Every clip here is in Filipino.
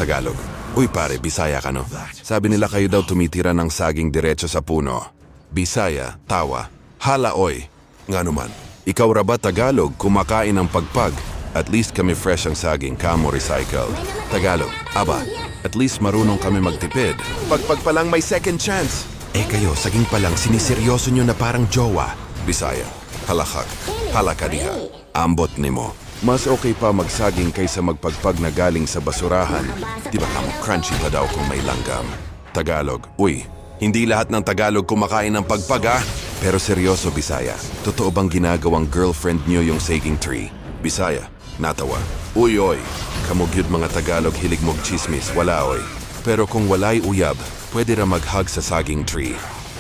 Tagalog. Uy pare, Bisaya ka no? Sabi nila kayo daw tumitira ng saging diretso sa puno. Bisaya, tawa, hala oy. Nga naman, ikaw ra ba Tagalog kumakain ng pagpag? At least kami fresh ang saging, kamo recycled. Tagalog, aba, at least marunong kami magtipid. Pagpag pa lang may second chance. Eh kayo, saging pa lang, siniseryoso nyo na parang jowa. Bisaya, halakak, halakadiha, ambot nimo. Mas okay pa magsaging kaysa magpagpag na galing sa basurahan. Di ba kamo crunchy pa daw kung may langgam? Tagalog, uy, hindi lahat ng Tagalog kumakain ng pagpag ah. Pero seryoso Bisaya, totoo bang ginagawang girlfriend nyo yung saging tree? Bisaya, natawa. Uy oy, kamugyud mga Tagalog hilig mog chismis, wala oy. Pero kung walay uyab, pwede ra mag-hug sa saging tree.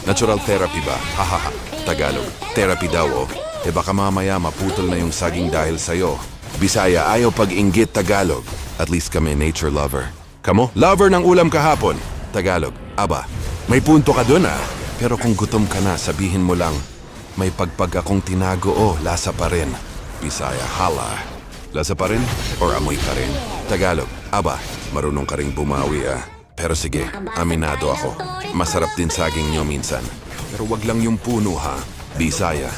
Natural therapy ba? Hahaha. Tagalog, therapy daw oh. E baka mamaya maputol na yung saging dahil sa'yo. Bisaya, ayaw pag-inggit Tagalog. At least kami nature lover. Kamo? Lover ng ulam kahapon. Tagalog, aba, may punto ka dun ah. Pero kung gutom ka na, sabihin mo lang, may pagpag akong tinago oh, lasa pa rin. Bisaya, hala. Lasa pa rin? Or amoy pa rin? Tagalog, aba, marunong ka ring bumawi ah. Pero sige, aminado ako. Masarap din saging nyo minsan. Pero wag lang yung puno ha. Bisaya,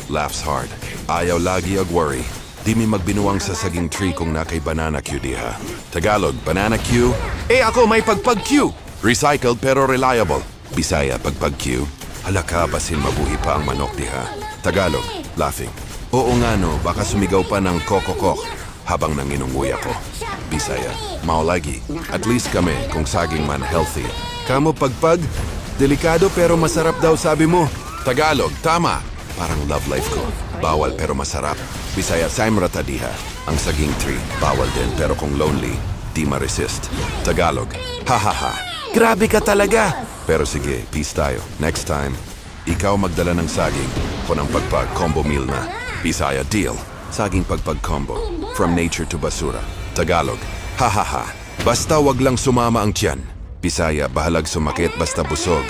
laughs hard. Ayaw lagi ag-worry. Di mi magbinuwang sa saging tree kung na kay banana Q diha. Tagalog, banana Q? Eh ako may pagpag Q! Recycled pero reliable. Bisaya, pagpag Q. Halaka, basin mabuhi pa ang manok diha. Tagalog, laughing. Oo nga no, baka sumigaw pa ng kokokok habang nanginunguy ako. Bisaya, maulagi. At least kami, kung saging man healthy. Kamo pagpag? Delikado pero masarap daw sabi mo. Tagalog, tama. Parang love life ko. Bawal pero masarap. Bisaya, Saimra tadiha. Ang saging tree, bawal din pero kung lonely, di ma-resist. Tagalog, hahaha. Grabe ka talaga! Pero sige, peace tayo. Next time, ikaw magdala ng saging. Ko ng pagpag, combo meal na. Bisaya, deal. Saging pagpag combo. From nature to basura. Tagalog, hahaha. Basta wag lang sumama ang tiyan. Bisaya, bahalag sumakit basta busog.